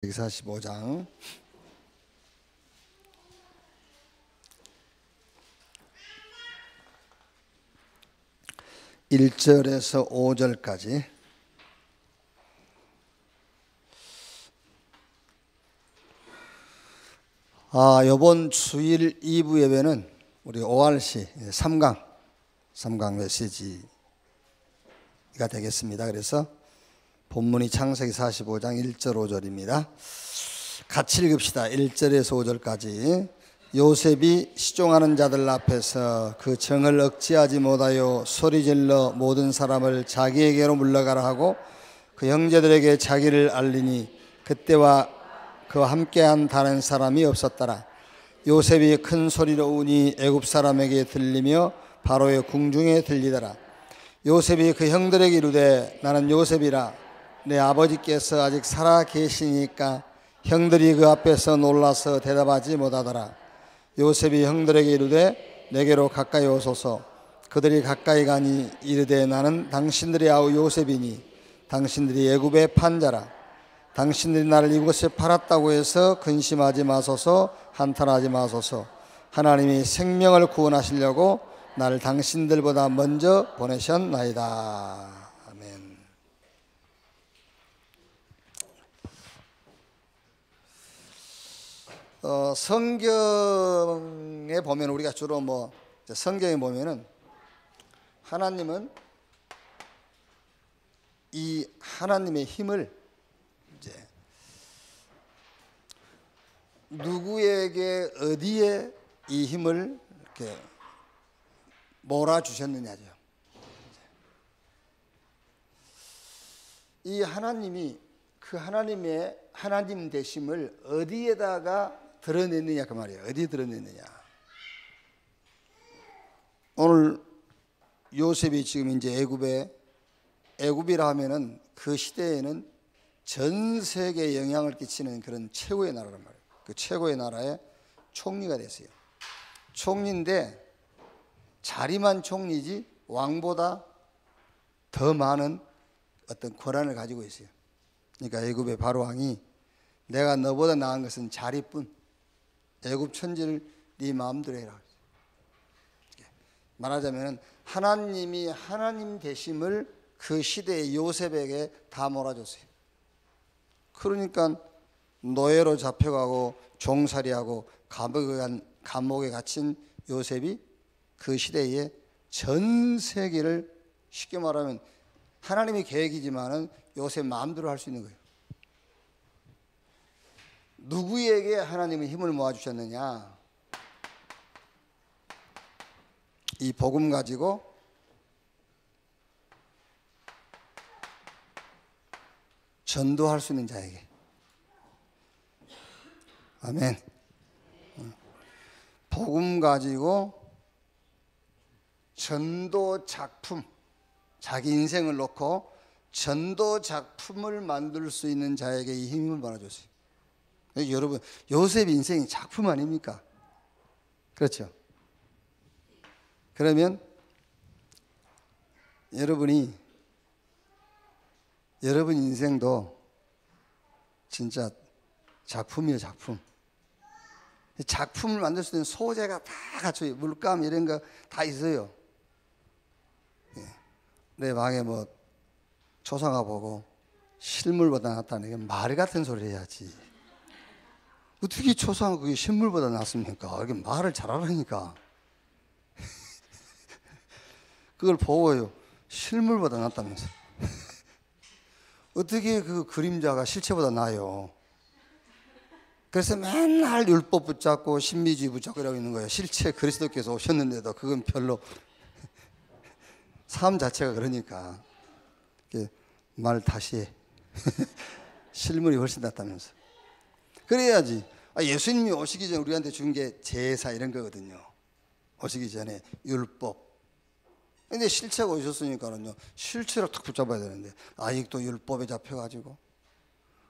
45장 1절에서 5절까지 이번 주일 2부 예배는 우리 ORC 3강 메시지가 되겠습니다. 그래서 본문이 창세기 45장 1절 5절입니다. 같이 읽읍시다. 1절에서 5절까지. 요셉이 시종하는 자들 앞에서 그 정을 억제하지 못하여 소리질러 모든 사람을 자기에게로 물러가라 하고 그 형제들에게 자기를 알리니 그때와 그와 함께한 다른 사람이 없었더라. 요셉이 큰 소리로 우니 애굽 사람에게 들리며 바로의 궁중에 들리더라. 요셉이 그 형들에게 이르되 나는 요셉이라. 내 아버지께서 아직 살아 계시니까 형들이 그 앞에서 놀라서 대답하지 못하더라. 요셉이 형들에게 이르되 내게로 가까이 오소서. 그들이 가까이 가니 이르되 나는 당신들의 아우 요셉이니 당신들이 애굽의 판자라. 당신들이 나를 이곳에 팔았다고 해서 근심하지 마소서. 한탄하지 마소서. 하나님이 생명을 구원하시려고 나를 당신들보다 먼저 보내셨나이다. 아멘. 성경에 보면 우리가 주로 성경에 보면은 하나님은 이 하나님의 힘을 이제 누구에게 어디에 이 힘을 이렇게 몰아주셨느냐죠. 이 하나님이 그 하나님의 하나님 되심을 어디에다가 드러냈느냐 그 말이에요. 어디에 드러냈느냐. 오늘 요셉이 지금 이제 애굽이라 하면은 그 시대에는 전 세계에 영향을 끼치는 그런 최고의 나라란 말이에요. 그 최고의 나라의 총리가 됐어요. 총리인데 자리만 총리지 왕보다 더 많은 어떤 권한을 가지고 있어요. 그러니까 애굽의 바로 왕이 내가 너보다 나은 것은 자리뿐. 애굽 천지를 네 마음대로 해라. 말하자면 하나님이 하나님 되심을 그 시대의 요셉에게 다 몰아줬어요. 그러니까 노예로 잡혀가고 종살이하고 감옥에 갇힌 요셉이 그 시대에 전 세계를 쉽게 말하면 하나님의 계획이지만은 요셉 마음대로 할 수 있는 거예요. 누구에게 하나님은 힘을 모아주셨느냐? 이 복음 가지고 전도할 수 있는 자에게. 아멘. 복음 가지고 전도 작품, 자기 인생을 놓고 전도 작품을 만들 수 있는 자에게 이 힘을 몰아줬어요. 여러분, 요셉 인생이 작품 아닙니까? 그렇죠? 그러면 여러분 인생도 진짜 작품이에요. 작품을 만들 수 있는 소재가 다 갖춰요. 물감 이런 거 다 있어요. 내 방에 초상화 보고 실물보다 낫다는 게 말 같은 소리 해야지. 어떻게 초상화 그게 실물보다 낫습니까? 이게 말을 잘하라니까. 그걸 보고요. 실물보다 낫다면서. 어떻게 그 그림자가 실체보다 나아요? 그래서 맨날 율법 붙잡고 신비주의 붙잡고 이러고 있는 거예요. 실체 그리스도께서 오셨는데도 그건 별로 삶 자체가 그러니까 말 다시 해. 실물이 훨씬 낫다면서. 그래야지. 예수님이 오시기 전에 우리한테 준 게 제사 이런 거거든요. 오시기 전에 율법. 근데 실체가 오셨으니까는요. 실체로 탁 붙잡아야 되는데 아직도 율법에 잡혀가지고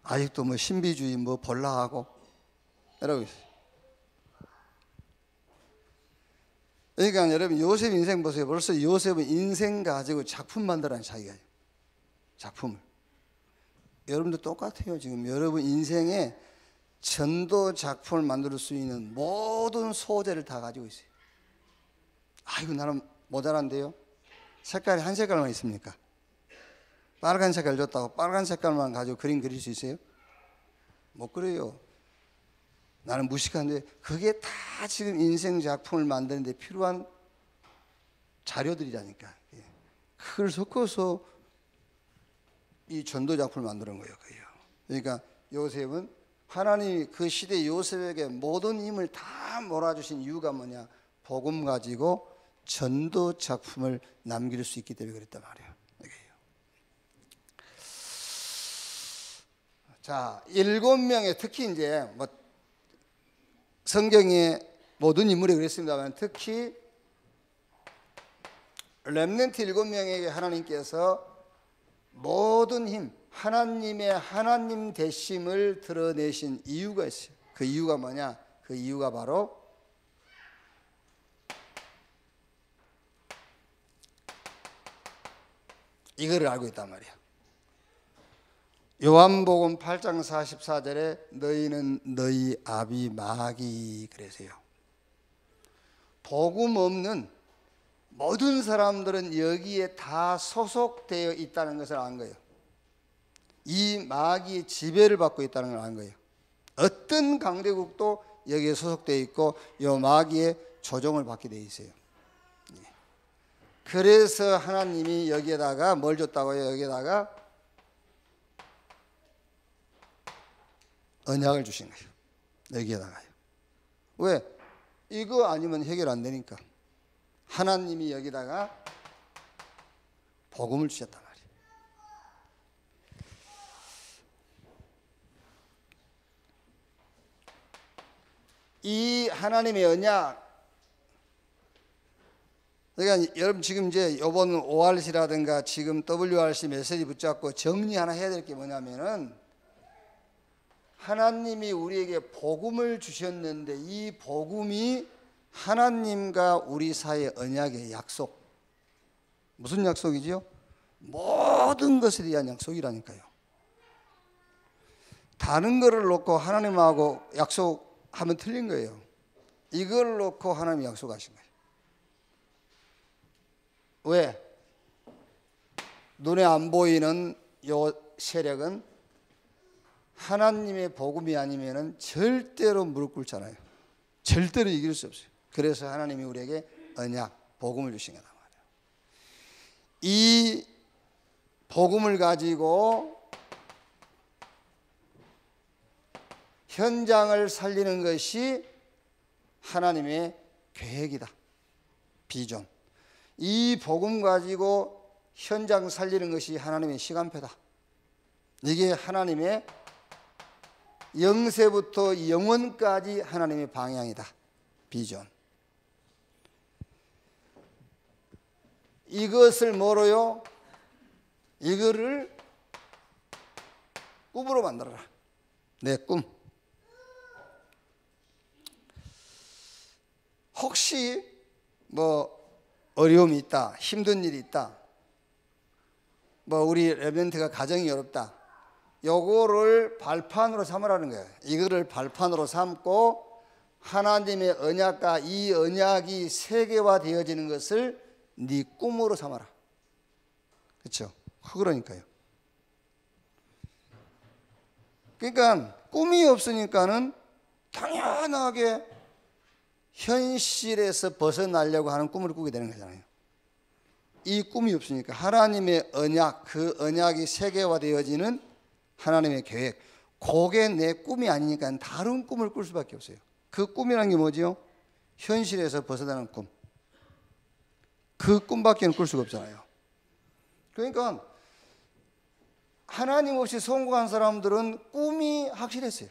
아직도 신비주의 볼라하고 이러고 있어요. 그러니까 여러분 요셉 인생 보세요. 벌써 요셉은 인생 가지고 작품 만들어낸 자기가 작품을 여러분도 똑같아요. 지금 여러분 인생에 전도 작품을 만들 수 있는 모든 소재를 다 가지고 있어요. 이거 나는 모자란데요. 색깔이 한 색깔만 있습니까? 빨간 색깔 줬다고 빨간 색깔만 가지고 그림 그릴 수 있어요? 못 그려요. 나는 무식한데 그게 다 지금 인생 작품을 만드는데 필요한 자료들이라니까. 그걸 섞어서 이 전도 작품을 만드는 거예요. 그러니까 요셉은 하나님이 그 시대 요셉에게 모든 힘을 다 몰아주신 이유가 뭐냐? 복음 가지고 전도 작품을 남길 수 있기 때문에 그랬단 말이에요. 자, 7명의 특히 이제 뭐 성경의 모든 인물이 그랬습니다만 특히 렘넌트 7명에게 하나님께서 모든 힘, 하나님의 하나님 되심을 드러내신 이유가 있어요. 그 이유가 뭐냐? 그 이유가 바로 이거를 알고 있단 말이야. 요한복음 8장 44절에 너희는 너희 아비 마귀 그래서요. 복음 없는 모든 사람들은 여기에 다 소속되어 있다는 것을 안 거예요. 이 마귀의 지배를 받고 있다는 걸 안 거예요. 어떤 강대국도 여기에 소속되어 있고 이 마귀의 조종을 받게 되어 있어요. 그래서 하나님이 여기에다가 뭘 줬다고요? 여기에다가 언약을 주신 거예요. 여기에다가요. 왜? 이거 아니면 해결 안 되니까. 하나님이 여기다가 복음을 주셨단 말이에요. 이 하나님의 언약, 그러니까 여러분 지금 이제 이번 ORC라든가 지금 WRC 메시지 붙잡고 정리 하나 해야 될 게 뭐냐면은 하나님이 우리에게 복음을 주셨는데 이 복음이 하나님과 우리 사이의 언약의 약속. 무슨 약속이지요? 모든 것에 대한 약속이라니까요. 다른 거를 놓고 하나님하고 약속하면 틀린 거예요. 이걸 놓고 하나님이 약속하신 거예요. 왜? 눈에 안 보이는 요 세력은 하나님의 복음이 아니면 절대로 무릎 꿇잖아요. 절대로 이길 수 없어요. 그래서 하나님이 우리에게 언약, 복음을 주신 거란 말이에요. 이 복음을 가지고 현장을 살리는 것이 하나님의 계획이다. 비전. 이 복음 가지고 현장 살리는 것이 하나님의 시간표다. 이게 하나님의 영세부터 영원까지 하나님의 방향이다. 비전. 이것을 뭐로요? 이거를 꿈으로 만들어라. 내 꿈. 혹시 뭐 어려움이 있다, 힘든 일이 있다, 뭐 우리 렘넌트가 가정이 어렵다, 요거를 발판으로 삼으라는 거예요. 이거를 발판으로 삼고 하나님의 언약과 이 언약이 세계화되어지는 것을 네 꿈으로 삼아라. 그렇죠? 그러니까요. 그러니까 꿈이 없으니까는 당연하게 현실에서 벗어나려고 하는 꿈을 꾸게 되는 거잖아요. 이 꿈이 없으니까 하나님의 언약, 그 언약이 세계화되어지는 하나님의 계획, 그게 내 꿈이 아니니까 다른 꿈을 꿀 수밖에 없어요. 그 꿈이라는 게 뭐지요? 현실에서 벗어나는 꿈. 그 꿈밖에는 꿀 수가 없잖아요. 그러니까 하나님 없이 성공한 사람들은 꿈이 확실했어요.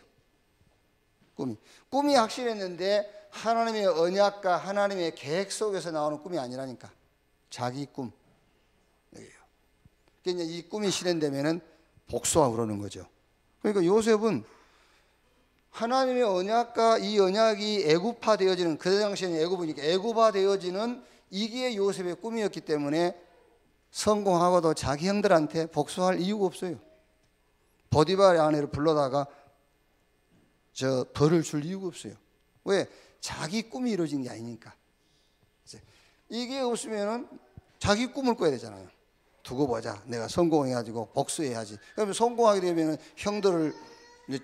꿈이 확실했는데 하나님의 언약과 하나님의 계획 속에서 나오는 꿈이 아니라니까. 자기 꿈. 여기요. 그러니까 이 꿈이 실현되면은 복수하고 그러는 거죠. 그러니까 요셉은 하나님의 언약과 이 언약이 애굽화되어지는, 그 당시에는 애굽이니까 애굽화되어지는 이게 요셉의 꿈이었기 때문에 성공하고도 자기 형들한테 복수할 이유가 없어요. 보디발의 아내를 불러다가 저 벌을 줄 이유가 없어요. 왜? 자기 꿈이 이루어진 게 아니니까. 이게 없으면은 자기 꿈을 꿔야 되잖아요. 두고 보자. 내가 성공해가지고 복수해야지. 그러면 성공하게 되면 형들을 이제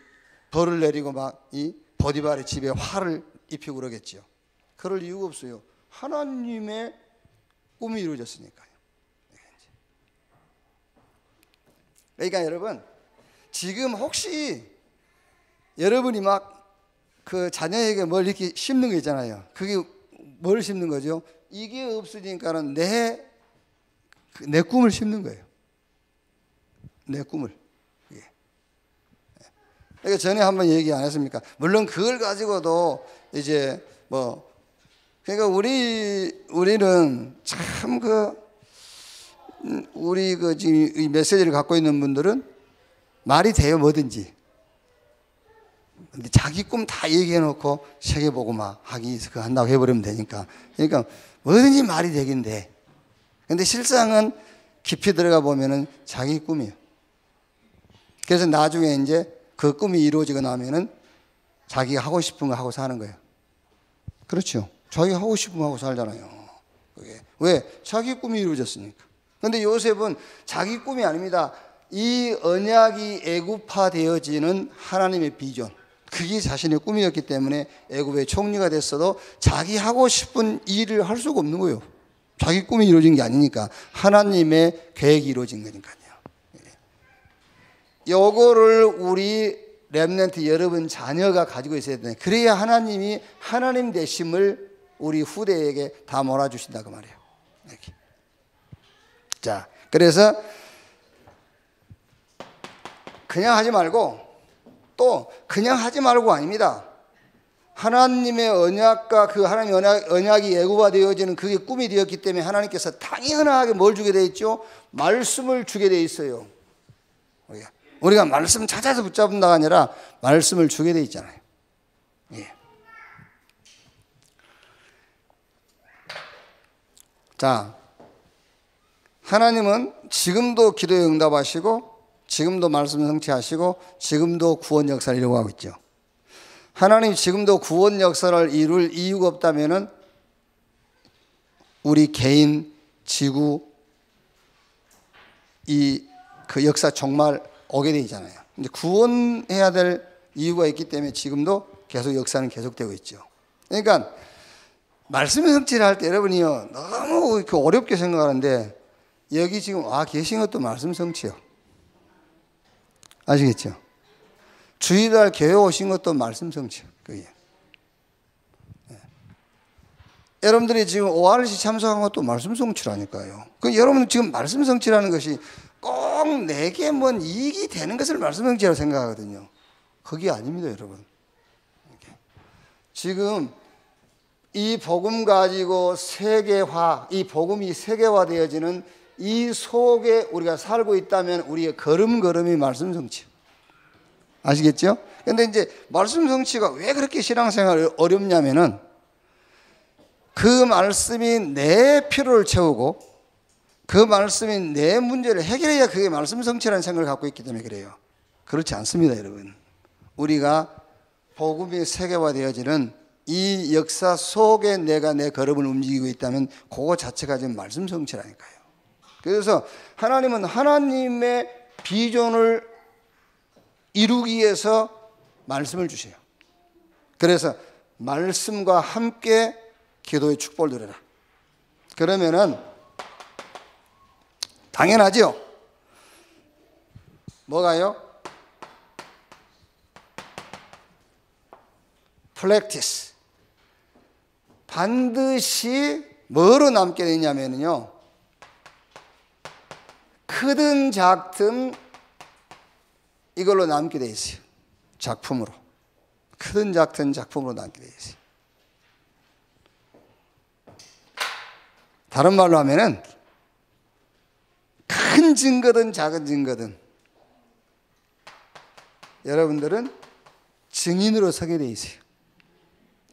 벌을 내리고 막 이 보디발의 집에 화를 입히고 그러겠죠. 그럴 이유가 없어요. 하나님의 꿈이 이루어졌으니까요. 그러니까 여러분, 지금 혹시 여러분이 막 그 자녀에게 뭘 이렇게 심는 거 있잖아요. 그게 뭘 심는 거죠? 이게 없으니까는 내 꿈을 심는 거예요. 내 꿈을. 그러니까 전에 한번 얘기 안 했습니까? 물론 그걸 가지고도 이제 뭐 그러니까 우리는 참 우리 지금 이 메시지를 갖고 있는 분들은 말이 돼요, 뭐든지. 근데 자기 꿈 다 얘기해 놓고 세계 보고 막 하기 그거 한다고 해버리면 되니까. 그러니까 뭐든지 말이 되긴 돼. 근데 실상은 깊이 들어가 보면은 자기 꿈이에요. 그래서 나중에 이제 그 꿈이 이루어지고 나면은 자기가 하고 싶은 거 하고 사는 거예요. 그렇죠. 자기가 하고 싶은 거 하고 살잖아요. 그게. 왜? 자기 꿈이 이루어졌으니까. 근데 요셉은 자기 꿈이 아닙니다. 이 언약이 애굽화되어지는 하나님의 비전. 그게 자신의 꿈이었기 때문에 애굽의 총리가 됐어도 자기 하고 싶은 일을 할 수가 없는 거예요. 자기 꿈이 이루어진 게 아니니까. 하나님의 계획이 이루어진 거니까요. 요거를 우리 렘넌트 여러분 자녀가 가지고 있어야 되네. 그래야 하나님이 하나님 되심을 우리 후대에게 다 몰아주신다 그 말이에요. 이렇게. 자, 그래서 그냥 하지 말고 또 그냥 하지 말고 아닙니다. 하나님의 언약과 그 하나님의 언약이 애굽화되어지는 그게 꿈이 되었기 때문에 하나님께서 당연하게 뭘 주게 돼 있죠? 말씀을 주게 돼 있어요. 우리가 말씀 찾아서 붙잡는다가 아니라 말씀을 주게 돼 있잖아요. 예. 자, 하나님은 지금도 기도에 응답하시고 지금도 말씀 성취하시고 지금도 구원 역사를 이루어가고 있죠. 하나님이 지금도 구원 역사를 이룰 이유가 없다면은 우리 개인, 지구 그 역사 정말 오게 돼 있잖아요. 이제 구원해야 될 이유가 있기 때문에 지금도 계속 역사는 계속되고 있죠. 그러니까 말씀의 성취를 할 때 여러분이요 너무 어렵게 생각하는데 여기 지금 와 계신 것도 말씀 성취요. 아시겠죠? 주일날 교회 오신 것도 말씀 성취요. 그게. 네. 여러분들이 지금 ORC 참석한 것도 말씀 성취라니까요. 여러분 지금 말씀 성취라는 것이 꼭 내게 뭔 이익이 되는 것을 말씀 성취라고 생각하거든요. 그게 아닙니다, 여러분. 지금 이 복음 가지고 세계화, 이 복음이 세계화되어지는 이 속에 우리가 살고 있다면 우리의 걸음걸음이 말씀 성취. 아시겠죠? 근데 이제 말씀 성취가 왜 그렇게 신앙생활 어렵냐면은 그 말씀이 내 필요를 채우고 그 말씀이 내 문제를 해결해야 그게 말씀 성취라는 생각을 갖고 있기 때문에 그래요. 그렇지 않습니다, 여러분. 우리가 복음이 세계화되어지는 이 역사 속에 내가 내 걸음을 움직이고 있다면 그거 자체가 지금 말씀 성취라니까요. 그래서 하나님은 하나님의 비전을 이루기 위해서 말씀을 주세요. 그래서 말씀과 함께 기도의 축복을 누려라. 그러면은 당연하죠. 뭐가요? practice. 반드시 뭐로 남게 되냐면요. 크든 작든 이걸로 남게 돼 있어요. 작품으로. 크든 작든 작품으로 남게 돼 있어요. 다른 말로 하면은 큰 증거든 작은 증거든 여러분들은 증인으로 서게 돼 있어요.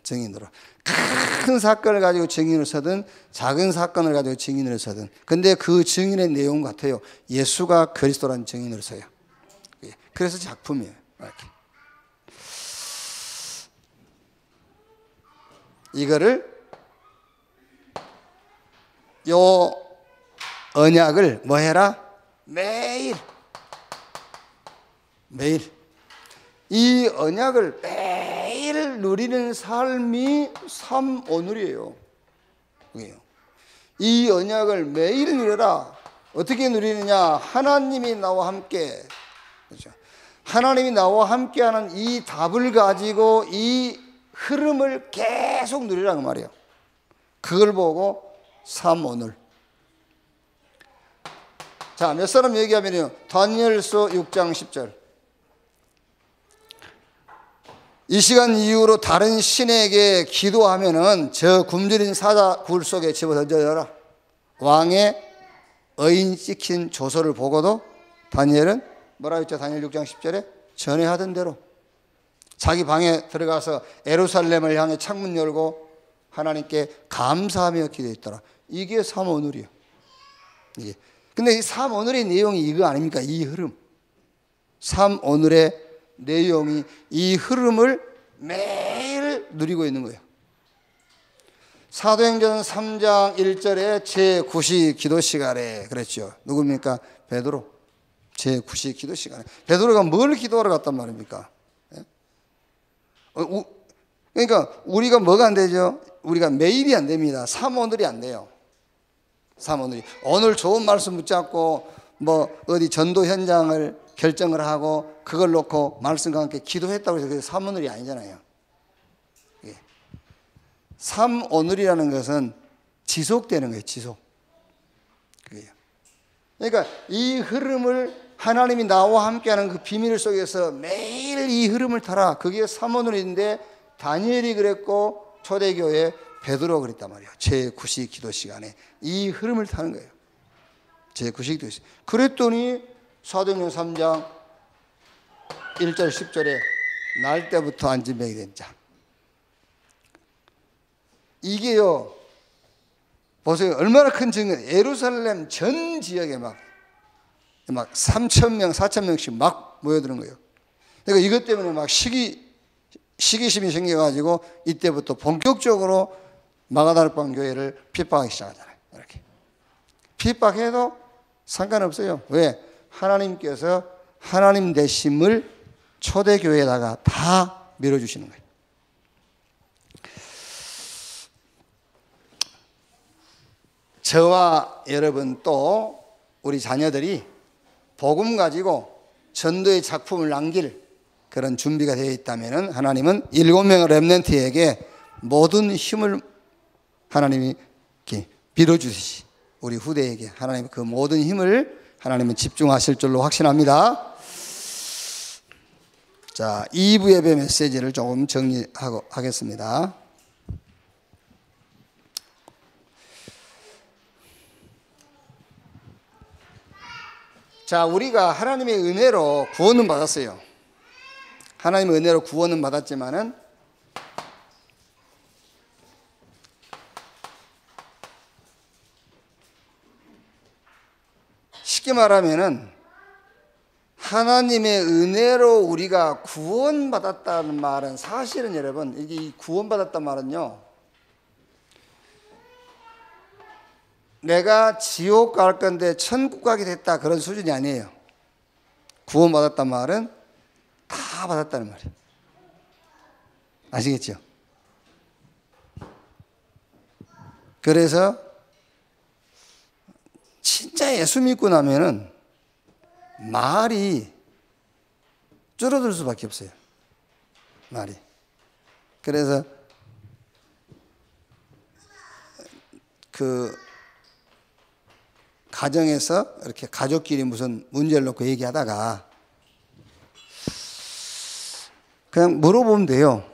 증인으로. 큰 사건을 가지고 증인으로 서든 작은 사건을 가지고 증인으로 서든 근데 그 증인의 내용 같아요. 예수가 그리스도라는 증인으로 서요. 그래서 작품이에요. 이렇게. 이거를 요 언약을 뭐 해라? 매일 이 언약을 매일 누리는 삶이 삼오늘이에요. 이 언약을 매일 누려라. 어떻게 누리느냐? 하나님이 나와 함께, 그렇죠? 하나님이 나와 함께하는 이 답을 가지고 이 흐름을 계속 누리라는 말이에요. 그걸 보고 삼오늘. 자, 몇 사람 얘기하면요, 다니엘서 6장 10절. 이 시간 이후로 다른 신에게 기도하면은 저 굶주린 사자 굴 속에 집어 던져져라. 왕의 의인 찍힌 조서를 보고도 다니엘은 뭐라 했죠? 다니엘 6장 10절에 전에하던 대로 자기 방에 들어가서 예루살렘을 향해 창문 열고 하나님께 감사하며 기도했더라. 이게 삼오늘이에요. 이게. 근데 이 삼오늘의 내용이 이거 아닙니까? 이 흐름. 삼오늘의 내용이 이 흐름을 매일 누리고 있는 거예요. 사도행전 3장 1절에 제9시 기도 시간에 그랬죠. 누굽니까? 베드로. 제9시 기도 시간에 베드로가 뭘 기도하러 갔단 말입니까? 그러니까 우리가 뭐가 안 되죠? 우리가 매일이 안 됩니다. 삼오늘이 안 돼요. 삼오늘이. 오늘 좋은 말씀 붙잡고 뭐 어디 전도 현장을 결정을 하고 그걸 놓고 말씀과 함께 기도했다고 해서 그게 삼오늘이 아니잖아요. 삼오늘이라는 것은 지속되는 거예요. 지속. 그러니까 이 흐름을 하나님이 나와 함께하는 그 비밀 속에서 매일 이 흐름을 타라. 그게 삼오늘인데 다니엘이 그랬고 초대교회 베드로가 그랬단 말이에요. 제9시 기도 시간에 이 흐름을 타는 거예요. 제9시 기도 시간. 그랬더니 사도행전 3장 1절 10절에 날 때부터 안진병이 된 자. 이게요, 보세요. 얼마나 큰 증거. 예루살렘 전 지역에 막 3,000명, 4,000명씩 막 모여드는 거예요. 그러니까 이것 때문에 막 시기심이 생겨가지고 이때부터 본격적으로 마가다락방 교회를 핍박하기 시작하잖아요. 이렇게. 핍박해도 상관없어요. 왜? 하나님께서 하나님 되심을 초대교회에다가 다 밀어주시는 거예요. 저와 여러분 또 우리 자녀들이 복음 가지고 전도의 작품을 남길 그런 준비가 되어 있다면 하나님은 7명의 렘넌트에게 모든 힘을 하나님이 이렇게 빌어주듯이 우리 후대에게 하나님 그 모든 힘을 하나님은 집중하실 줄로 확신합니다. 자, 2부 예배 메시지를 조금 정리하고 하겠습니다. 자, 우리가 하나님의 은혜로 구원은 받았어요. 하나님의 은혜로 구원은 받았지만은 쉽게 말하면은 하나님의 은혜로 우리가 구원받았다는 말은 사실은 여러분, 이게 구원받았단 말은요, 내가 지옥 갈 건데 천국 가게 됐다 그런 수준이 아니에요. 구원받았단 말은 다 받았다는 말이에요. 아시겠죠? 그래서 진짜 예수 믿고 나면은 말이 줄어들 수밖에 없어요. 말이. 그래서 그 가정에서 이렇게 가족끼리 무슨 문제를 놓고 얘기하다가 그냥 물어보면 돼요.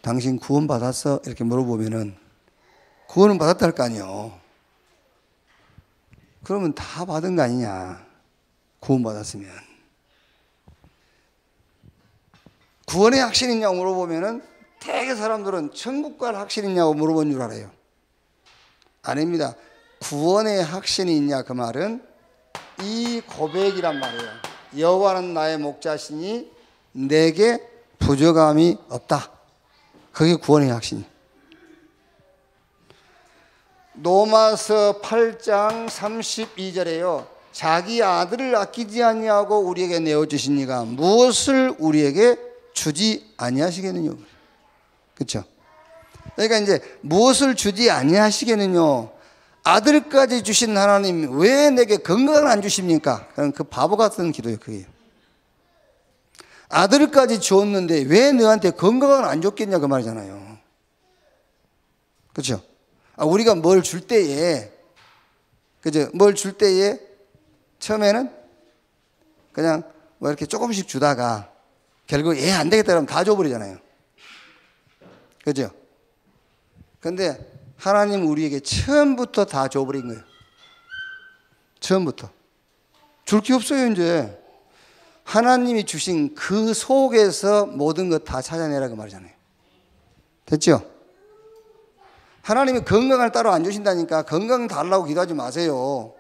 당신 구원 받았어? 이렇게 물어보면은 구원은 받았다 할 거 아니에요. 그러면 다 받은 거 아니냐. 구원 받았으면. 구원의 확신이 있냐고 물어보면은 대개 사람들은 천국 갈 확신이 있냐고 물어본 줄 알아요. 아닙니다. 구원의 확신이 있냐 그 말은 이 고백이란 말이에요. 여호와는 나의 목자시니 내게 부족함이 없다. 그게 구원의 확신. 로마서 8장 32절에요. 자기 아들을 아끼지 아니하고 우리에게 내어주시니가 무엇을 우리에게 주지 아니하시겠느냐. 그렇죠? 그러니까 이제 무엇을 주지 아니하시겠느냐. 아들까지 주신 하나님 왜 내게 건강을 안 주십니까? 그럼 그 바보 같은 기도예요. 그게. 아들까지 주었는데 왜 너한테 건강을 안 줬겠냐 그 말이잖아요. 그렇죠? 우리가 뭘 줄 때에, 그죠? 뭘 줄 때에 처음에는 그냥 뭐 이렇게 조금씩 주다가 결국 얘 안 되겠다 그러면 다 줘버리잖아요. 그죠? 근데 하나님 우리에게 처음부터 다 줘버린 거예요. 처음부터. 줄 게 없어요, 이제. 하나님이 주신 그 속에서 모든 것 다 찾아내라고 말이잖아요. 됐죠? 하나님이 건강을 따로 안 주신다니까 건강 달라고 기도하지 마세요.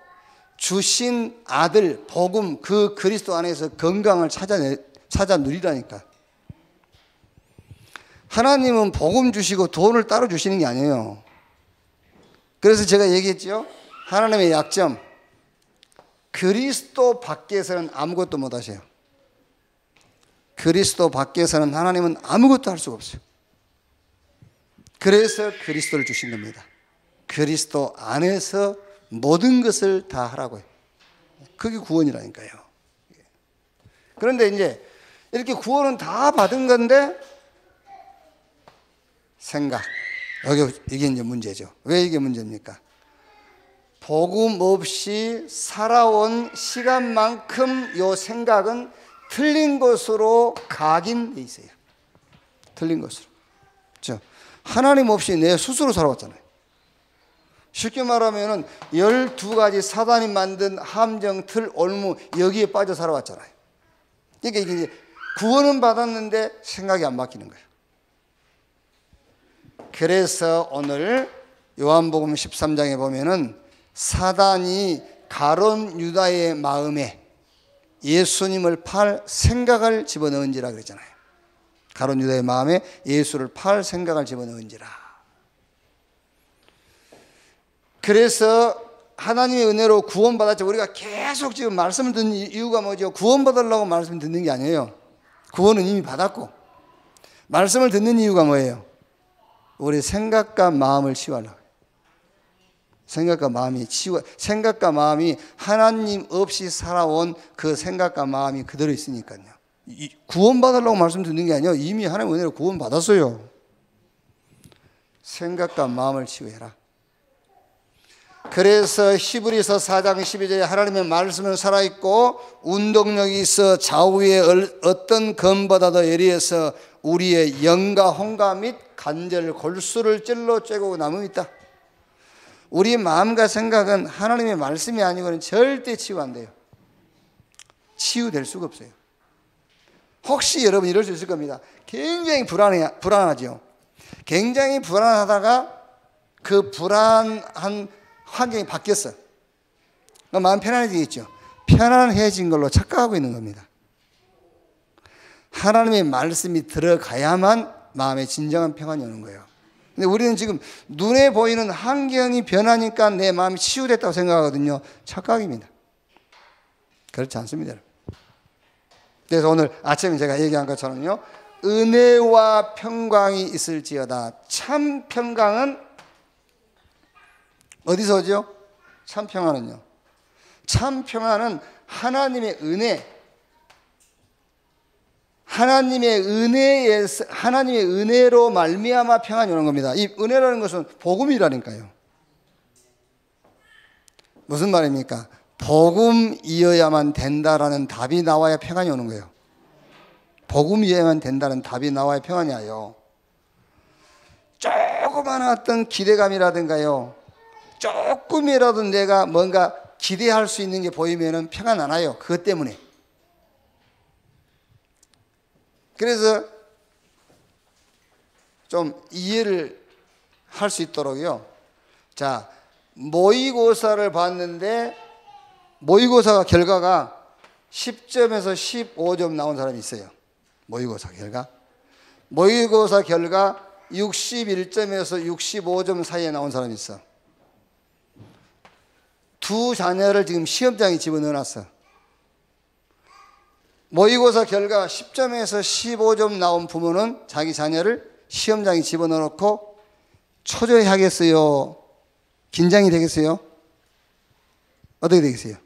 주신 아들, 복음, 그 그리스도 안에서 건강을 찾아 누리라니까. 하나님은 복음 주시고 돈을 따로 주시는 게 아니에요. 그래서 제가 얘기했죠. 하나님의 약점. 그리스도 밖에서는 아무것도 못 하세요. 그리스도 밖에서는 하나님은 아무것도 할 수가 없어요. 그래서 그리스도를 주신 겁니다. 그리스도 안에서 모든 것을 다 하라고요. 그게 구원이라니까요. 그런데 이제 이렇게 구원은 다 받은 건데 생각. 이게 이제 문제죠. 왜 이게 문제입니까? 복음 없이 살아온 시간만큼 요 생각은 틀린 것으로 각인돼 있어요. 틀린 것으로. 그렇죠? 하나님 없이 내 스스로 살아왔잖아요. 쉽게 말하면은 12가지 사단이 만든 함정, 틀, 올무 여기에 빠져 살아왔잖아요. 그러니까 이게 이제 구원은 받았는데 생각이 안 바뀌는 거예요. 그래서 오늘 요한복음 13장에 보면은 사단이 가룟 유다의 마음에 예수님을 팔 생각을 집어넣은지라 그랬잖아요. 가룟 유다의 마음에 예수를 팔 생각을 집어넣은지라. 그래서 하나님의 은혜로 구원받았죠. 우리가 계속 지금 말씀을 듣는 이유가 뭐죠? 구원받으려고 말씀을 듣는 게 아니에요. 구원은 이미 받았고. 말씀을 듣는 이유가 뭐예요? 우리 생각과 마음을 치유하려고. 생각과 마음이 하나님 없이 살아온 그 생각과 마음이 그대로 있으니까요. 구원받으려고 말씀 듣는 게 아니에요. 이미 하나님의 은혜로 구원받았어요. 생각과 마음을 치유해라. 그래서 히브리서 4장 12절에 하나님의 말씀은 살아있고 운동력이 있어 좌우에 어떤 검보다도 예리해서 우리의 영과 혼과 및 관절 골수를 찔러 쬐고 남음이 있다. 우리 마음과 생각은 하나님의 말씀이 아니고는 절대 치유 안 돼요. 치유될 수가 없어요. 혹시 여러분 이럴 수 있을 겁니다. 굉장히 불안하죠. 굉장히 불안하다가 그 불안한 환경이 바뀌었어. 마음 편안해지겠죠. 편안해진 걸로 착각하고 있는 겁니다. 하나님의 말씀이 들어가야만 마음에 진정한 평안이 오는 거예요. 근데 우리는 지금 눈에 보이는 환경이 변하니까 내 마음이 치유됐다고 생각하거든요. 착각입니다. 그렇지 않습니다. 그래서 오늘 아침에 제가 얘기한 것처럼요. 은혜와 평강이 있을지어다. 참 평강은 어디서 오죠? 참 평안은요. 참 평안은 하나님의 은혜로 말미암아 평안이 오는 겁니다. 이 은혜라는 것은 복음이라니까요. 무슨 말입니까? 복음이어야만 된다라는 답이 나와야 평안이 오는 거예요. 복음이어야만 된다는 답이 나와야 평안이 와요. 조그마한 어떤 기대감이라든가요. 조금이라도 내가 뭔가 기대할 수 있는 게 보이면 평안 안 와요. 그것 때문에. 그래서 좀 이해를 할 수 있도록요. 자, 모의고사를 봤는데 모의고사 결과가 10점에서 15점 나온 사람이 있어요. 모의고사 결과. 모의고사 결과 61점에서 65점 사이에 나온 사람이 있어. 두 자녀를 지금 시험장에 집어넣어놨어. 모의고사 결과 10점에서 15점 나온 부모는 자기 자녀를 시험장에 집어넣어놓고 초조해하겠어요? 긴장이 되겠어요? 어떻게 되겠어요?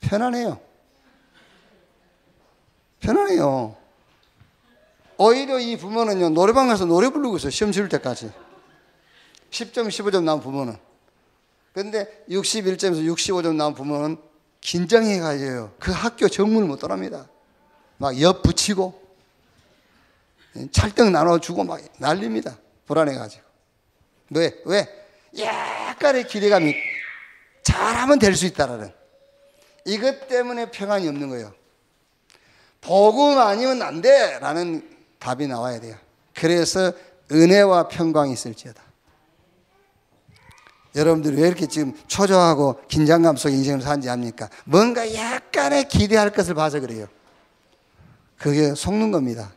편안해요. 편안해요. 오히려 이 부모는요, 노래방 가서 노래 부르고 있어요. 시험 치를 때까지. 10점, 15점 나온 부모는. 그런데 61점에서 65점 나온 부모는 긴장해가지고 그 학교 정문을 못 떠납니다. 막 엿 붙이고 찰떡 나눠주고 막 난립니다. 불안해가지고. 왜? 약간의 기대감이 잘하면 될 수 있다라는 이것 때문에 평안이 없는 거예요. 복음 아니면 안 돼 라는 답이 나와야 돼요. 그래서 은혜와 평강이 있을지어다. 여러분들이 왜 이렇게 지금 초조하고 긴장감 속에 인생을 사는지 압니까? 뭔가 약간의 기대할 것을 봐서 그래요. 그게 속는 겁니다.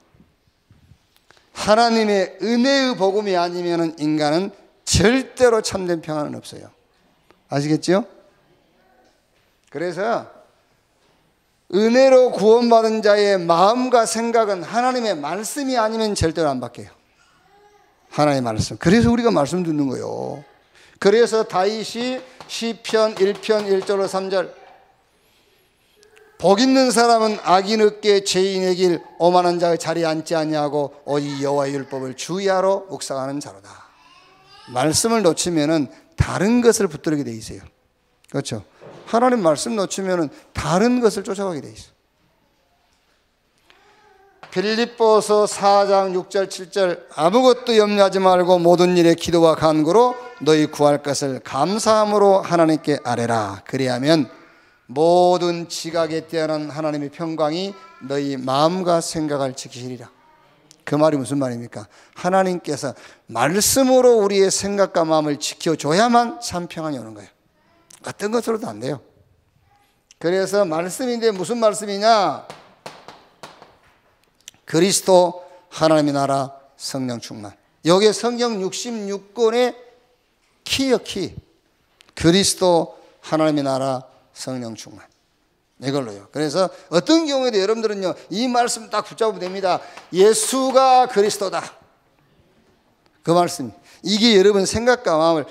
하나님의 은혜의 복음이 아니면 인간은 절대로 참된 평안은 없어요. 아시겠죠? 그래서 은혜로 구원받은 자의 마음과 생각은 하나님의 말씀이 아니면 절대로 안 바뀌어요. 하나님의 말씀. 그래서 우리가 말씀 듣는 거예요. 그래서 다윗이 시편 1편 1절로 3절 복 있는 사람은 악인 없게 죄인의 길 오만한 자의 자리에 앉지 아니하고 오직 여호와의 율법을 주의하러 묵상하는 자로다. 말씀을 놓치면은 다른 것을 붙들게 돼 있어요. 그렇죠? 하나님 말씀 놓치면은 다른 것을 쫓아가게 돼 있어. 빌립보서 4장 6절 7절 아무것도 염려하지 말고 모든 일에 기도와 간구로 너희 구할 것을 감사함으로 하나님께 아뢰라. 그리하면 모든 지각에 뛰어난 하나님의 평강이 너희 마음과 생각을 지키시리라. 그 말이 무슨 말입니까? 하나님께서 말씀으로 우리의 생각과 마음을 지켜줘야만 참 평안이 오는 거예요. 어떤 것으로도 안 돼요. 그래서 말씀인데 무슨 말씀이냐? 그리스도, 하나님의 나라, 성령 충만. 여기에 성경 66권의 키요, 키. 그리스도, 하나님의 나라, 성령 충만. 이걸로요. 그래서 어떤 경우에도 여러분들은요, 이 말씀 딱 붙잡으면 됩니다. 예수가 그리스도다. 그 말씀. 이게 여러분 생각과 마음을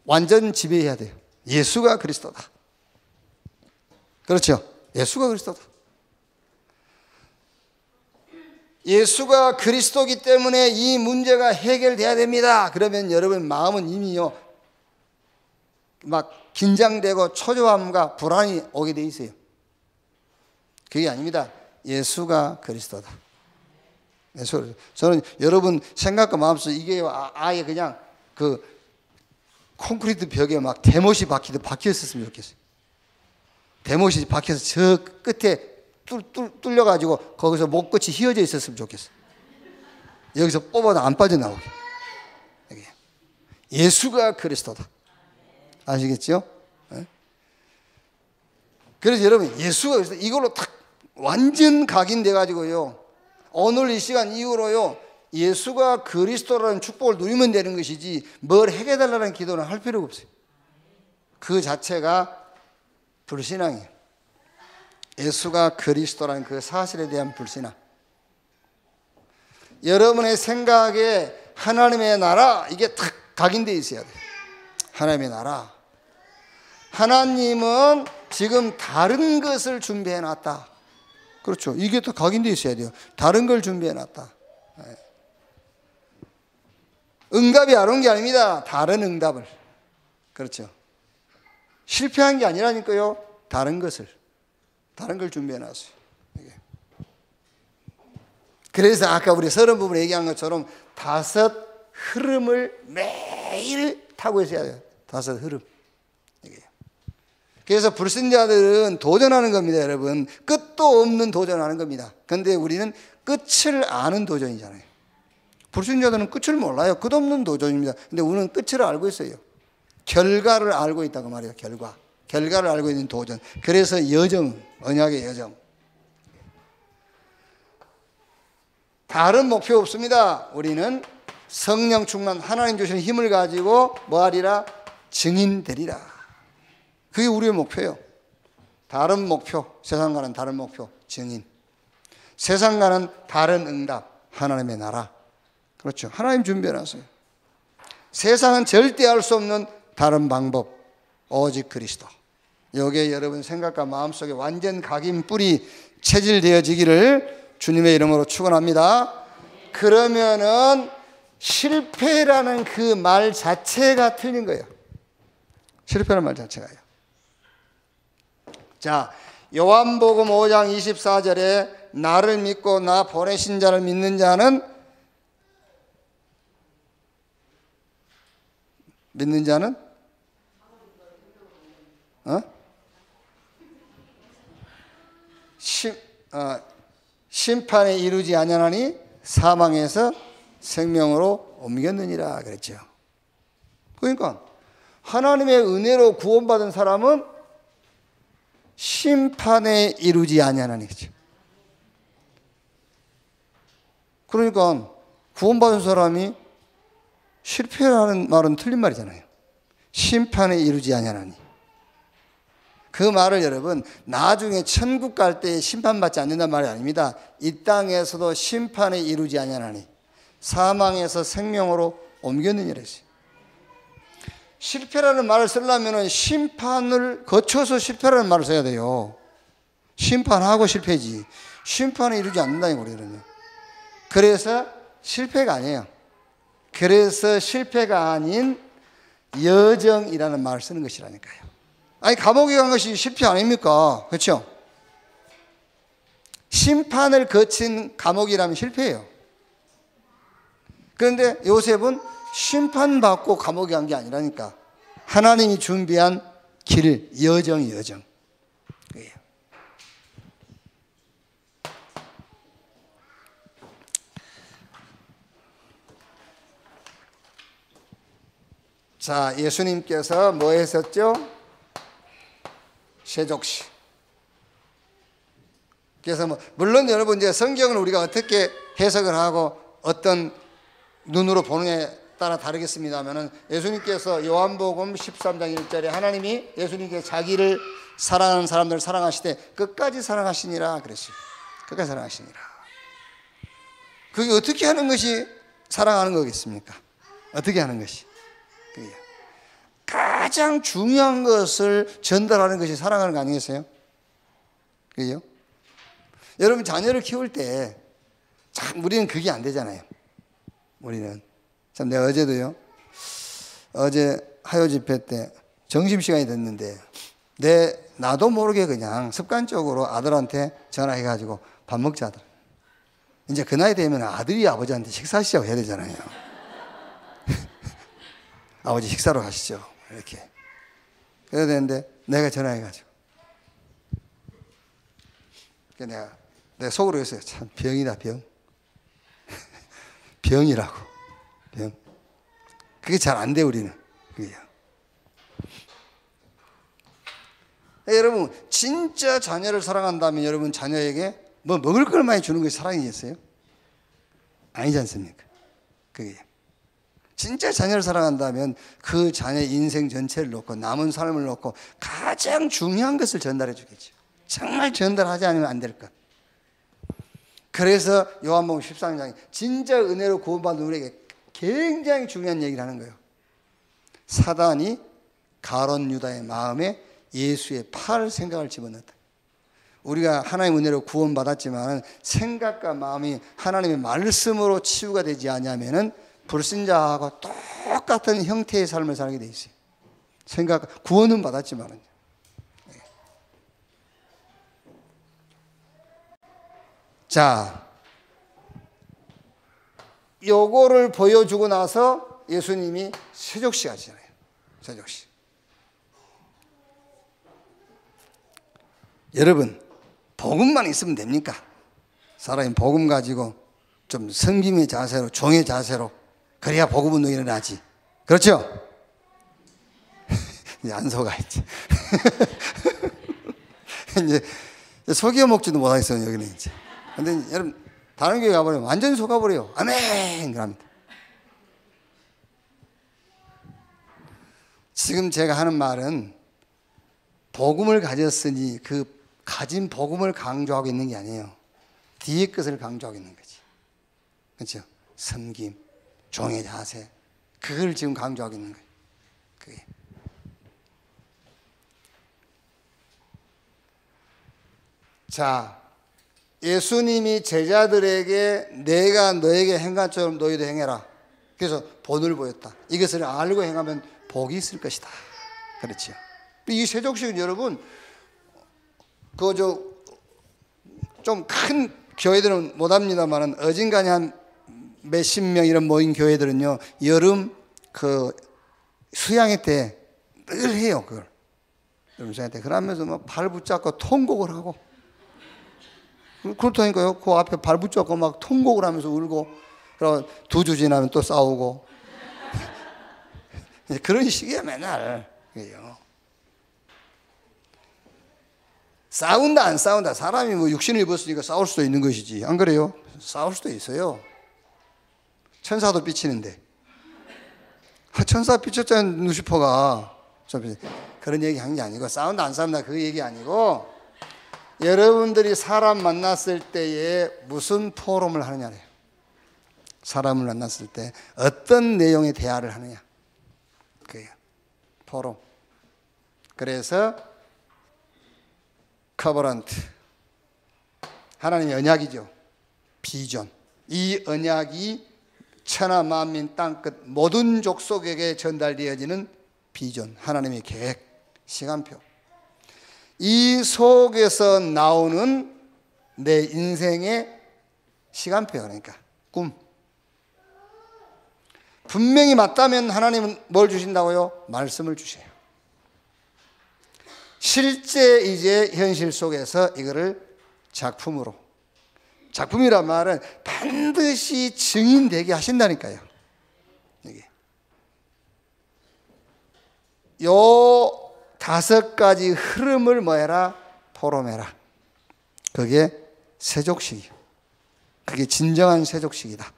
완전 지배해야 돼요. 예수가 그리스도다. 그렇죠? 예수가 그리스도다. 예수가 그리스도이기 때문에 이 문제가 해결돼야 됩니다. 그러면 여러분 마음은 이미요 막 긴장되고 초조함과 불안이 오게 돼 있어요. 그게 아닙니다. 예수가 그리스도다. 저는 여러분 생각과 마음속 이게 아예 그냥 그 콘크리트 벽에 막 대못이 박혀 있었으면 좋겠어요. 대못이 박혀서 저 끝에 뚫려가지고 거기서 목끝이 휘어져 있었으면 좋겠어. 여기서 뽑아도 안 빠져나오게. 예수가 그리스도다. 아시겠죠? 네? 그래서 여러분 예수가 그리스도 이걸로 딱 완전 각인돼가지고요. 오늘 이 시간 이후로요. 예수가 그리스도라는 축복을 누리면 되는 것이지 뭘 해결해달라는 기도는 할 필요가 없어요. 그 자체가 불신앙이에요. 예수가 그리스도라는 그 사실에 대한 불신앙. 여러분의 생각에 하나님의 나라 이게 딱 각인되어 있어야 돼요. 하나님의 나라. 하나님은 지금 다른 것을 준비해 놨다. 그렇죠. 이게 또 각인되어 있어야 돼요. 다른 걸 준비해 놨다. 응답이 안 온 게 아닙니다. 다른 응답을. 그렇죠. 실패한 게 아니라니까요. 다른 걸 준비해 놨어요. 그래서 아까 우리 서론 부분에 얘기한 것처럼 5 흐름을 매일 타고 있어야 돼요. 5 흐름. 그래서 불신자들은 도전하는 겁니다, 여러분. 끝도 없는 도전하는 겁니다. 그런데 우리는 끝을 아는 도전이잖아요. 불신자들은 끝을 몰라요. 끝없는 도전입니다. 근데 우리는 끝을 알고 있어요. 결과를 알고 있다고 말이에요. 결과를 알고 있는 도전. 그래서 여정, 언약의 여정. 다른 목표 없습니다. 우리는 성령 충만 하나님 주시는 힘을 가지고 뭐하리라? 증인되리라. 그게 우리의 목표예요. 다른 목표, 세상과는 다른 목표, 증인. 세상과는 다른 응답, 하나님의 나라. 그렇죠. 하나님 준비해놨어요. 세상은 절대 알 수 없는 다른 방법, 오직 그리스도. 여기에 여러분 생각과 마음속에 완전 각인 뿌리 체질되어지기를 주님의 이름으로 축원합니다. 그러면은 실패라는 그 말 자체가 틀린 거예요. 실패라는 말 자체가요. 자, 요한복음 5장 24절에 나를 믿고 나 보내신 자를 믿는 자는 심판에 이르지 아니하나니 사망에서 생명으로 옮겼느니라 그랬죠. 그러니까 하나님의 은혜로 구원받은 사람은 심판에 이르지 아니하나니 그렇죠. 그러니까 구원받은 사람이 실패라는 말은 틀린 말이잖아요. 심판에 이르지 아니하나니. 그 말을 여러분 나중에 천국 갈 때 심판받지 않는다는 말이 아닙니다. 이 땅에서도 심판에 이르지 아니하나니 사망에서 생명으로 옮겼느니라 했어요. 실패라는 말을 쓰려면 심판을 거쳐서 실패라는 말을 써야 돼요. 심판하고 실패지. 심판에 이르지 않는다는 거거든요. 그래서 실패가 아니에요. 그래서 실패가 아닌 여정이라는 말을 쓰는 것이라니까요. 아니 감옥에 간 것이 실패 아닙니까? 그렇죠? 심판을 거친 감옥이라면 실패예요. 그런데 요셉은 심판받고 감옥에 간 게 아니라니까. 하나님이 준비한 길, 여정. 자, 예수님께서 뭐 했었죠? 세족시. 그래서 물론 여러분 이제 성경을 우리가 어떻게 해석을 하고 어떤 눈으로 보느냐에 따라 다르겠습니다만은 예수님께서 요한복음 13장 1절에 하나님이 예수님께 자기를 사랑하는 사람들을 사랑하시되 끝까지 사랑하시니라 그랬어요. 끝까지 사랑하시니라. 그게 어떻게 하는 것이 사랑하는 거겠습니까? 어떻게 하는 것이? 그게 가장 중요한 것을 전달하는 것이 사랑하는 거 아니겠어요? 그죠? 여러분 자녀를 키울 때 참 우리는 그게 안 되잖아요. 우리는 참 내가 어제도요. 어제 하요 집회 때 점심시간이 됐는데 나도 모르게 그냥 습관적으로 아들한테 전화해가지고 밥 먹자 하더라. 이제 그 나이 되면 아들이 아버지한테 식사 시작을 해야 되잖아요. 아버지 식사로 가시죠. 이렇게. 그래야 되는데 내가 전화해가지고 내가 속으로 했어요. 참 병이다 병. 병이라고. 병. 그게 잘 안 돼 우리는. 그게요. 여러분 진짜 자녀를 사랑한다면 여러분 자녀에게 뭐 먹을 걸 많이 주는 것이 사랑이겠어요? 아니지 않습니까? 그게 진짜 자녀를 사랑한다면 그 자녀의 인생 전체를 놓고 남은 삶을 놓고 가장 중요한 것을 전달해 주겠죠. 정말 전달하지 않으면 안 될 것. 그래서 요한복음 13장이 진짜 은혜로 구원받은 우리에게 굉장히 중요한 얘기를 하는 거예요. 사단이 가룟 유다의 마음에 예수의 팔 생각을 집어넣었다. 우리가 하나님의 은혜로 구원받았지만 생각과 마음이 하나님의 말씀으로 치유가 되지 않으면 불신자하고 똑같은 형태의 삶을 살게 돼 있어요. 생각, 구원은 받았지만. 자, 요거를 보여주고 나서 예수님이 세족시 하시잖아요. 세족시. 여러분, 복음만 있으면 됩니까? 사람이 복음 가지고 좀 섬김의 자세로, 종의 자세로 그래야 복음 운동이 일어나지. 그렇죠? 이제 안 속아 있지. 이제 속여 먹지도 못하겠어요, 여기는 이제. 근데 여러분, 다른 교회 가버리면 완전히 속아버려요. 아멘! 그럽니다. 지금 제가 하는 말은 복음을 가졌으니 그 가진 복음을 강조하고 있는 게 아니에요. 뒤에 것을 강조하고 있는 거지. 그렇죠? 섬김, 종의 자세, 그걸 지금 강조하고 있는 거예요. 그게. 자, 예수님이 제자들에게 내가 너에게 행한 것처럼 너희도 행해라. 그래서 본을 보였다. 이것을 알고 행하면 복이 있을 것이다. 그렇죠. 이 세족식은 여러분, 좀 큰 교회들은 못합니다만은 어딘가에 한 몇십 명 이런 모인 교회들은요, 여름 그 수양회 때 늘 해요, 그걸. 여름 수양회 때. 그러면서 막 발 붙잡고 통곡을 하고. 그렇다니까요. 그 앞에 발 붙잡고 막 통곡을 하면서 울고, 그러고 2주 지나면 또 싸우고. 그런 식이야, 맨날. 그래요. 싸운다, 안 싸운다. 사람이 뭐 육신을 입었으니까 싸울 수도 있는 것이지. 안 그래요? 싸울 수도 있어요. 천사도 삐치는데. 천사 삐쳤잖아요, 루시퍼가. 그런 얘기 한 게 아니고, 싸운다, 안 싸운다, 그 얘기 아니고, 여러분들이 사람 만났을 때에 무슨 포럼을 하느냐래요. 사람을 만났을 때 어떤 내용의 대화를 하느냐. 그게요. 포럼. 그래서 커버런트. 하나님의 언약이죠. 비전. 이 언약이 천하 만민 땅끝 모든 족속에게 전달되어지는 비전. 하나님의 계획, 시간표. 이 속에서 나오는 내 인생의 시간표, 그러니까 꿈. 분명히 맞다면 하나님은 뭘 주신다고요? 말씀을 주셔요. 실제 이제 현실 속에서 이거를 작품으로. 작품이란 말은 반드시 증인되게 하신다니까요. 이게. 요 5가지 흐름을 뭐해라? 포럼해라. 그게 세족식이에요. 그게 진정한 세족식이다.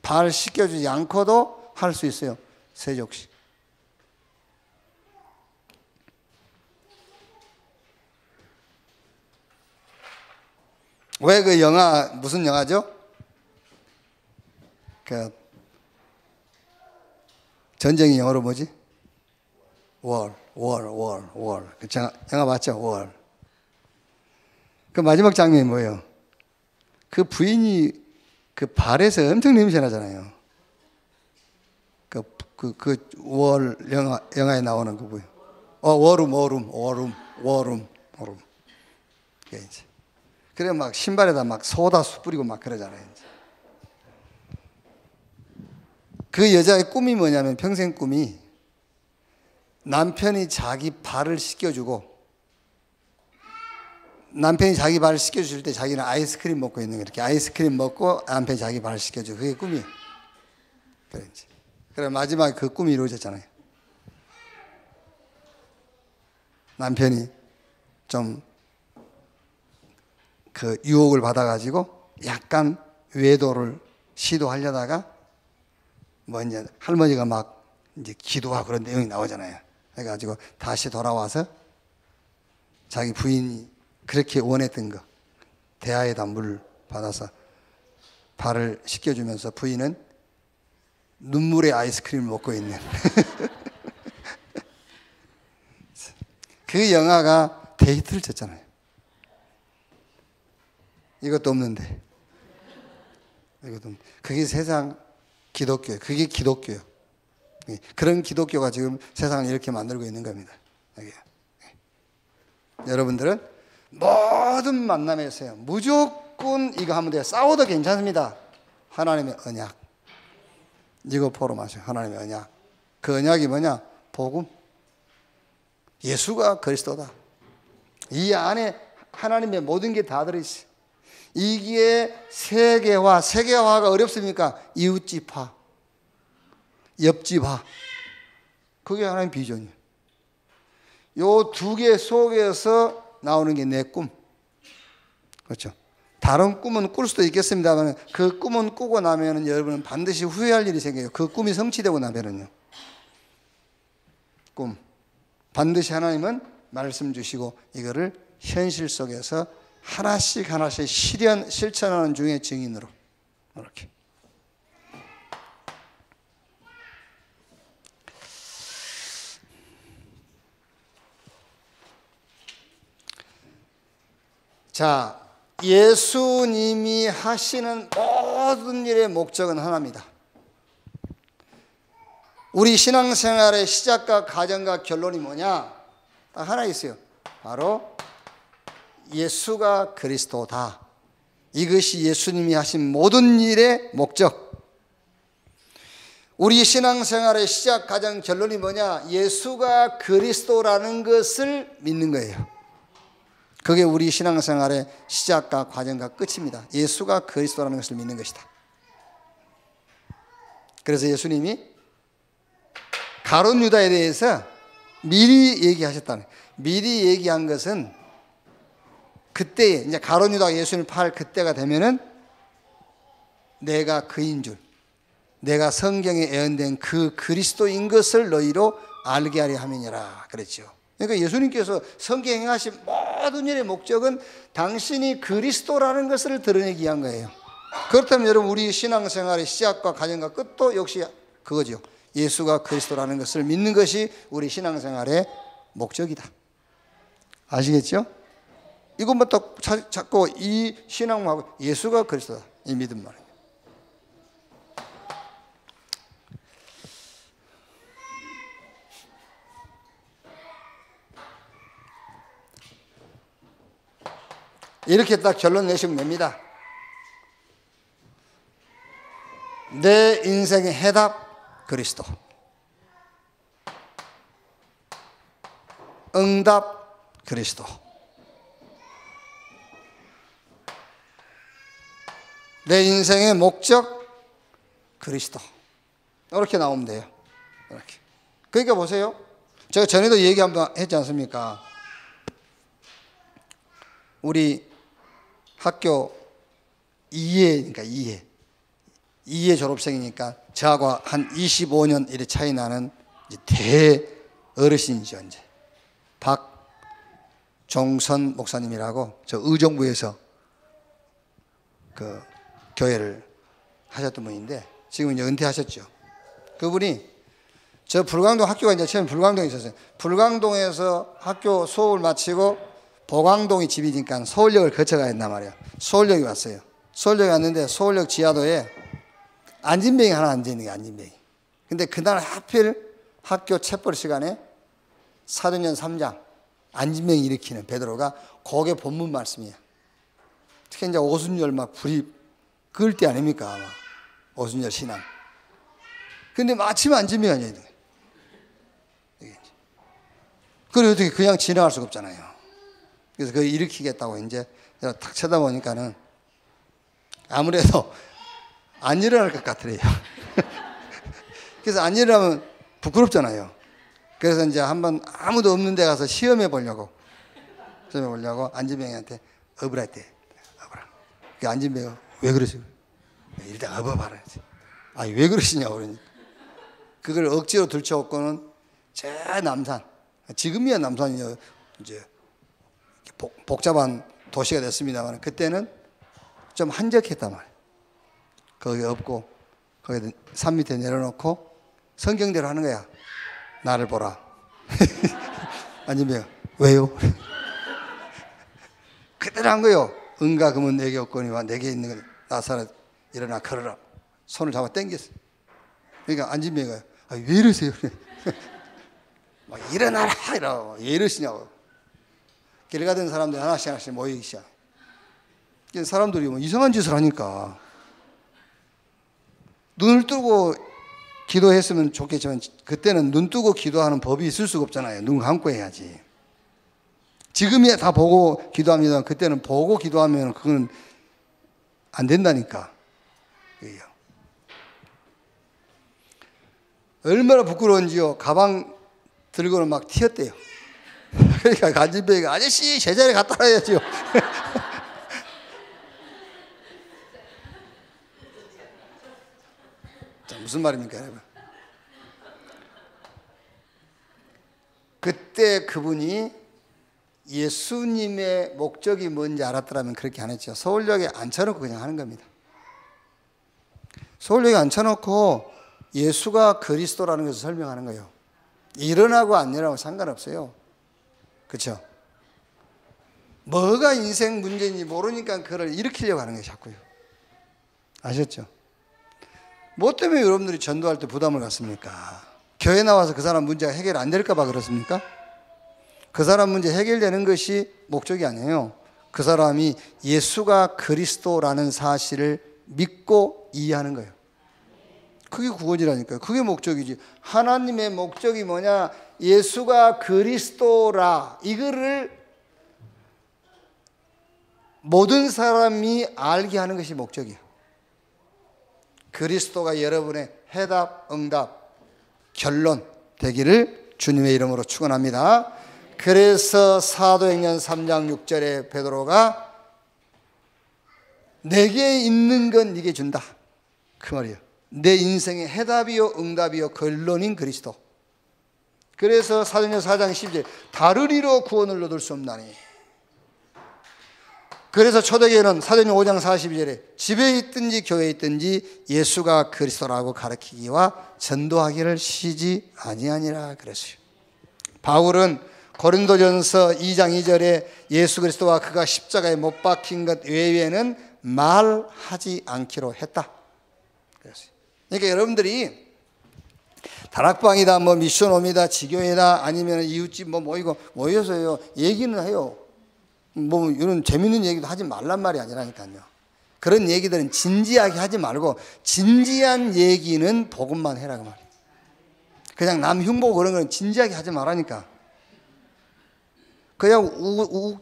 발 씻겨주지 않고도 할 수 있어요. 세족식. 왜 그 영화, 무슨 영화죠? 그 전쟁이 영어로 뭐지? 월. 그 영화 맞죠? 월. 그 마지막 장면이 뭐예요? 그 부인이 그 발에서 엄청 냄새 나잖아요. 월 영화에 나오는 그 부인. 워룸. 그게 이제. 그래 막 신발에다 막 소다수 뿌리고 막 그러잖아요. 이제. 그 여자의 꿈이 뭐냐면 평생 꿈이 남편이 자기 발을 씻겨주고, 남편이 자기 발을 씻겨줄 때 자기는 아이스크림 먹고 있는 거, 이렇게 아이스크림 먹고 남편이 자기 발을 씻겨줘. 그게 꿈이에요. 그래 마지막에 그 꿈이 이루어졌잖아요. 남편이 좀 그 유혹을 받아가지고 약간 외도를 시도하려다가 뭐 이제 할머니가 막 이제 기도하고 그런 내용이 나오잖아요. 해가지고 다시 돌아와서 자기 부인이 그렇게 원했던 거 대야에다 물 받아서 발을 씻겨주면서 부인은 눈물의 아이스크림을 먹고 있는 그 영화가 데이트를 쳤잖아요. 이것도 없는데. 그게 세상 기독교예요. 그게 기독교예요. 그런 기독교가 지금 세상을 이렇게 만들고 있는 겁니다. 여러분들은 모든 만남에서요, 무조건 이거 하면 돼요. 싸워도 괜찮습니다. 하나님의 언약. 이거 포럼하세요. 하나님의 언약. 그 언약이 뭐냐? 복음. 예수가 그리스도다. 이 안에 하나님의 모든 게 다 들어있어요. 이게 세계화가 어렵습니까? 이웃집화, 옆집화. 그게 하나님 비전이에요. 요 두 개 속에서 나오는 게 내 꿈. 그렇죠? 다른 꿈은 꿀 수도 있겠습니다만 그 꿈은 꾸고 나면은 여러분은 반드시 후회할 일이 생겨요. 그 꿈이 성취되고 나면은요. 꿈. 반드시 하나님은 말씀 주시고 이거를 현실 속에서 하나씩 하나씩 실천하는 중에 증인으로 이렇게. 자, 예수님이 하시는 모든 일의 목적은 하나입니다. 우리 신앙생활의 시작과 과정과 결론이 뭐냐? 딱 하나 있어요. 바로 예수가 그리스도다. 이것이 예수님이 하신 모든 일의 목적. 우리 신앙생활의 시작, 과정, 결론이 뭐냐? 예수가 그리스도라는 것을 믿는 거예요. 그게 우리 신앙생활의 시작과 과정과 끝입니다. 예수가 그리스도라는 것을 믿는 것이다. 그래서 예수님이 가룟 유다에 대해서 미리 얘기하셨다는 거예요. 미리 얘기한 것은 그때에 이제 가룟 유다가 예수님을 팔 그때가 되면은 내가 그인 줄, 내가 성경에 예언된 그 그리스도인 것을 너희로 알게 하려 함이니라 그랬죠. 그러니까 예수님께서 성경에 행하신 모든 일의 목적은 당신이 그리스도라는 것을 드러내기 위한 거예요. 그렇다면 여러분 우리 신앙생활의 시작과 과정과 끝도 역시 그거죠. 예수가 그리스도라는 것을 믿는 것이 우리 신앙생활의 목적이다. 아시겠죠? 이것만 딱 잡고 이 신앙하고 예수가 그리스도다. 이 믿음 말이에요. 이렇게 딱 결론 내시면 됩니다. 내 인생의 해답 그리스도, 응답 그리스도, 내 인생의 목적 그리스도. 이렇게 나오면 돼요. 이렇게. 그러니까 보세요. 제가 전에도 얘기 한번 했지 않습니까? 우리 학교 2회니까 2회 졸업생이니까 저하고 한 25년 이렇게 차이 나는 이제 대어르신이죠. 이제 박종선 목사님이라고 저 의정부에서 그 교회를 하셨던 분인데 지금 이제 은퇴하셨죠. 그분이 저 불광동 학교가 이제 처음 불광동에 있었어요. 불광동에서 학교 수업을 마치고 보광동이 집이니까 서울역을 거쳐가야 된단 말이에요. 서울역에 왔어요. 서울역에 왔는데 서울역 지하도에 안진뱅이 하나 앉아있는 게 안진뱅이. 근데 그날 하필 학교 책벌 시간에 사도행전 3장 안진뱅이 일으키는 베드로가 거기에 본문 말씀이에요. 특히 이제 오순절 막 불이 그을 때 아닙니까? 아마 오순절 신앙. 근데 마침 안진뱅이 앉아있는 거예요. 그걸 어떻게 그냥 지나갈 수가 없잖아요. 그래서 그걸 일으키겠다고 이제 탁 쳐다보니까는 아무래도 안 일어날 것 같더래요. 그래서 안 일어나면 부끄럽잖아요. 그래서 이제 한번 아무도 없는 데 가서 시험해 보려고 안진뱅이한테 업으라 했대. 업으라. 그 안진뱅이가 왜 그러세요? 일단 업어봐라. 아니 왜 그러시냐고 그러니까. 그걸 억지로 들쳐오고는 저 남산, 지금이야 남산이 이제 복잡한 도시가 됐습니다만 그때는 좀 한적했단 말이에요. 거기 없고 거기 산 밑에 내려놓고 성경대로 하는 거야. 나를 보라. 아니면 왜요? 그대로 한 거요. 은과 금은 내게 없거니와 내게 있는 건 나사렛 일어나 걸어라. 손을 잡아 당겼어. 그러니까 안진뱅이가 왜 이러세요? 막 일어나라 이러고 왜 이러시냐고. 길 가던 사람들이 하나씩 모이기 시작. 사람들이 뭐 이상한 짓을 하니까 눈을 뜨고 기도했으면 좋겠지만 그때는 눈 뜨고 기도하는 법이 있을 수가 없잖아요. 눈 감고 해야지. 지금이야 다 보고 기도합니다. 그때는 보고 기도하면 그건 안 된다니까. 얼마나 부끄러운지요. 가방 들고는 막 튀었대요. 그러니까 간질병이가 아저씨 제자리 갖다 놔야죠. 자, 무슨 말입니까, 여러분? 그때 그분이 예수님의 목적이 뭔지 알았더라면 그렇게 안 했죠. 서울역에 앉혀놓고 그냥 하는 겁니다. 서울역에 앉혀놓고 예수가 그리스도라는 것을 설명하는 거예요. 일어나고 안 일어나고 상관없어요. 그렇죠? 뭐가 인생 문제인지 모르니까 그걸 일으키려고 하는 거예요, 자꾸요. 아셨죠? 뭐 때문에 여러분들이 전도할 때 부담을 갖습니까? 교회 나와서 그 사람 문제가 해결 안 될까 봐 그렇습니까? 그 사람 문제 해결되는 것이 목적이 아니에요. 그 사람이 예수가 그리스도라는 사실을 믿고 이해하는 거예요. 그게 구원이라니까요. 그게 목적이지. 하나님의 목적이 뭐냐? 예수가 그리스도라. 이거를 모든 사람이 알게 하는 것이 목적이에요. 그리스도가 여러분의 해답, 응답, 결론 되기를 주님의 이름으로 축원합니다. 그래서 사도행전 3장 6절에 베드로가 내게 있는 건 네게 준다. 그 말이에요. 내 인생의 해답이요 응답이요 결론인 그리스도. 그래서 사도행전 4장 10절 다른 이로 구원을 얻을 수 없나니. 그래서 초대교회는 사도행전 5장 42절에 집에 있든지 교회에 있든지 예수가 그리스도라고 가르치기와 전도하기를 쉬지 아니하니라 그랬어요. 바울은 고린도전서 2장 2절에 예수 그리스도와 그가 십자가에 못 박힌 것 외에는 말하지 않기로 했다 그랬어요. 그러니까 여러분들이 다락방이다 뭐 미션홈이다 지교회다 아니면 이웃집 뭐 모여서요 얘기는 해요. 뭐 이런 재밌는 얘기도 하지 말란 말이 아니라니까요. 그런 얘기들은 진지하게 하지 말고 진지한 얘기는 복음만 해라 그 말이에요. 그냥 남 흉보고 그런 건 진지하게 하지 말라니까. 그냥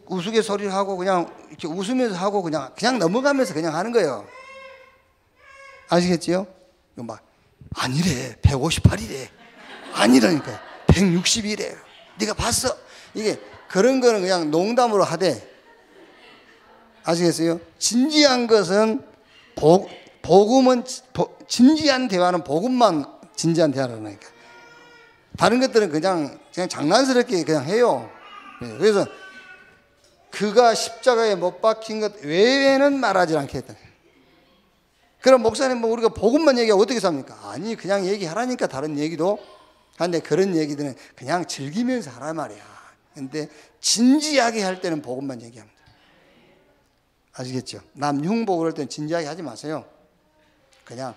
우스갯소리를 하고 그냥 이렇게 웃으면서 하고 그냥 넘어가면서 그냥 하는 거예요. 아시겠지요? 막 아니래 158이래 아니라니까요. 160이래 네가 봤어. 이게 그런 거는 그냥 농담으로 하되 아시겠어요? 진지한 것은 복음은 진지한 대화는 복음만 진지한 대화라니까. 다른 것들은 그냥 장난스럽게 그냥 해요. 그래서 그가 십자가에 못 박힌 것 외에는 말하지 않겠다. 그럼 목사님 뭐 우리가 복음만 얘기하고 어떻게 삽니까? 아니 그냥 얘기하라니까. 다른 얘기도 하는데 그런 얘기들은 그냥 즐기면서 하란 말이야. 근데 진지하게 할 때는 복음만 얘기합니다. 아시겠죠? 남 흉보 그럴 때는 진지하게 하지 마세요. 그냥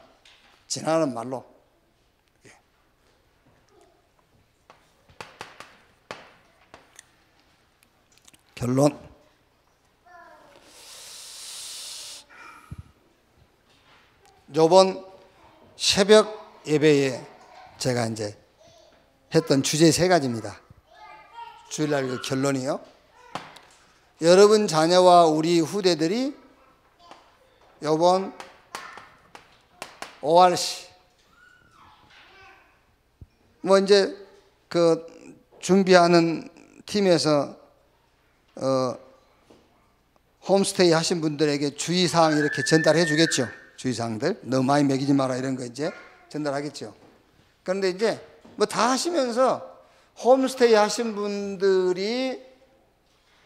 지나가는 말로. 결론. 요번 새벽 예배에 제가 이제 했던 주제 3가지입니다. 주일날 그 결론이요. 여러분 자녀와 우리 후대들이 요번 ORC 뭐 이제 그 준비하는 팀에서 홈스테이 하신 분들에게 주의사항 이렇게 전달해 주겠죠. 주의사항들 너무 많이 먹이지 마라 이런 거 이제 전달하겠죠. 그런데 이제 뭐 다 하시면서 홈스테이 하신 분들이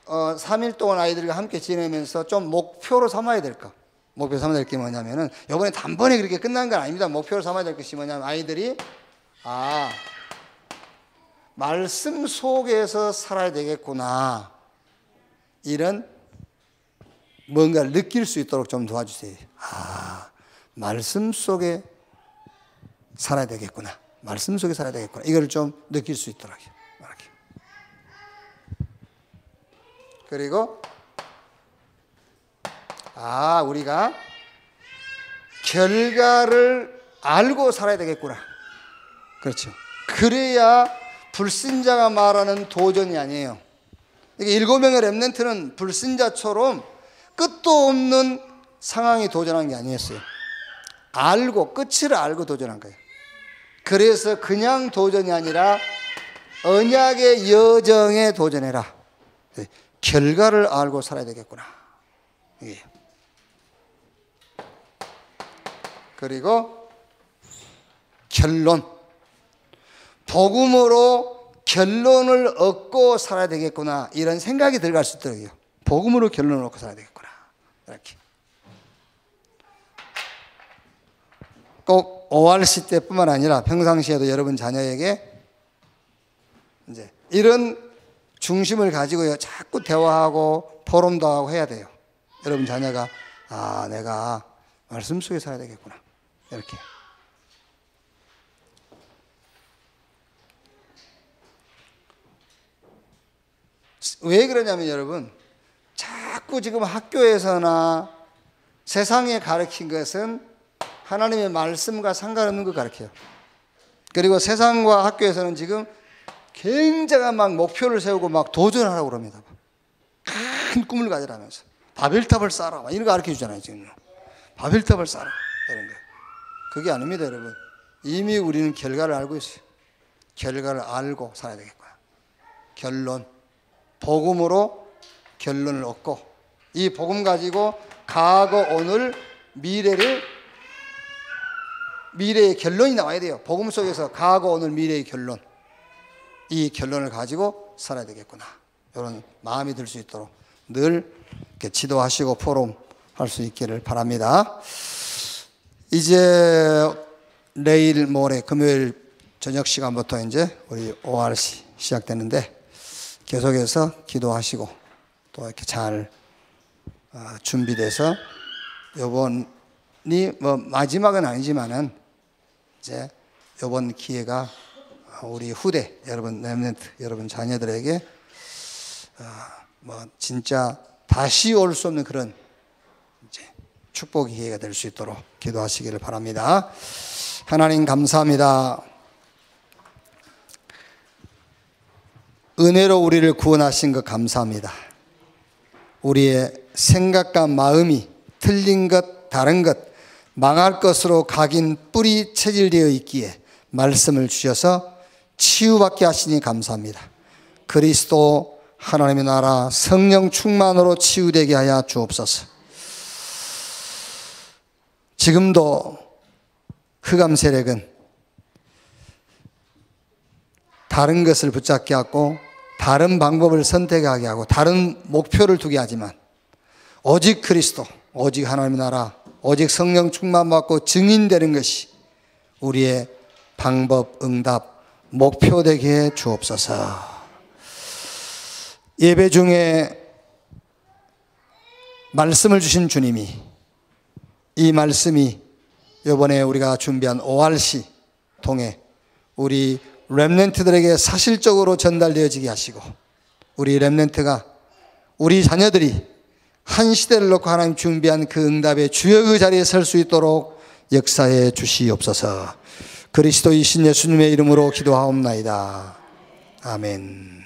3일 동안 아이들과 함께 지내면서 좀 목표로 삼아야 될 거. 목표 삼아야 될 게 뭐냐면은 이번에 단번에 그렇게 끝난 건 아닙니다. 목표로 삼아야 될 것이 뭐냐면 아이들이 말씀 속에서 살아야 되겠구나. 이런 뭔가를 느낄 수 있도록 좀 도와주세요. 말씀 속에 살아야 되겠구나. 말씀 속에 살아야 되겠구나. 이걸 좀 느낄 수 있도록. 이렇게. 그리고 우리가 결과를 알고 살아야 되겠구나. 그렇죠. 그래야 불신자가 말하는 도전이 아니에요. 이게 7명의 렘넌트는 불신자처럼 끝도 없는 상황에 도전한 게 아니었어요. 끝을 알고 도전한 거예요. 그래서 그냥 도전이 아니라 언약의 여정에 도전해라. 결과를 알고 살아야 되겠구나. 예. 그리고 결론. 복음으로 결론을 얻고 살아야 되겠구나. 이런 생각이 들어갈 수 있더라고요. 복음으로 결론을 얻고 살아야 되겠구나. 이렇게. 꼭 ORC 때뿐만 아니라 평상시에도 여러분 자녀에게 이제 이런 중심을 가지고요. 자꾸 대화하고 포럼도 하고 해야 돼요. 여러분 자녀가 내가 말씀 속에 살아야 되겠구나. 이렇게. 왜 그러냐면 여러분, 자꾸 지금 학교에서나 세상에 가르친 것은 하나님의 말씀과 상관없는 걸 가르쳐요. 그리고 세상과 학교에서는 지금 굉장한 막 목표를 세우고 막 도전하라고 그럽니다. 큰 꿈을 가지라면서 바벨탑을 쌓아라 이런 거 가르쳐 주잖아요. 지금 바벨탑을 쌓아라 이런 거. 그게 아닙니다, 여러분. 이미 우리는 결과를 알고 있어요. 결과를 알고 살아야 되겠고요. 결론. 복음으로 결론을 얻고, 이 복음 가지고 과거, 오늘, 미래의 결론이 나와야 돼요. 복음 속에서 과거, 오늘, 미래의 결론. 이 결론을 가지고 살아야 되겠구나. 이런 마음이 들 수 있도록 늘 이렇게 지도하시고 포럼 할 수 있기를 바랍니다. 이제 내일 모레 금요일 저녁 시간부터 이제 우리 ORC 시작되는데 계속해서 기도하시고 또 이렇게 잘 준비돼서 이번이 뭐 마지막은 아니지만은 이제 이번 기회가 우리 후대 여러분, 렘넌트 여러분 자녀들에게 뭐 진짜 다시 올 수 없는 그런 이제 축복의 기회가 될 수 있도록 기도하시기를 바랍니다. 하나님 감사합니다. 은혜로 우리를 구원하신 것 감사합니다. 우리의 생각과 마음이 틀린 것, 다른 것, 망할 것으로 각인 뿌리 체질되어 있기에 말씀을 주셔서 치유받게 하시니 감사합니다. 그리스도 하나님의 나라 성령 충만으로 치유되게 하여 주옵소서. 지금도 흑암 세력은 다른 것을 붙잡게 하고 다른 방법을 선택하게 하고 다른 목표를 두게 하지만 오직 그리스도, 오직 하나님의 나라, 오직 성령 충만받고 증인되는 것이 우리의 방법, 응답, 목표 되게 해 주옵소서. 예배 중에 말씀을 주신 주님이 이 말씀이 이번에 우리가 준비한 ORC 통해 우리 렘넌트들에게 사실적으로 전달되어지게 하시고 우리 렘넌트가 우리 자녀들이 한 시대를 놓고 하나님 준비한 그 응답의 주역의 자리에 설 수 있도록 역사해 주시옵소서. 그리스도이신 예수님의 이름으로 기도하옵나이다. 아멘.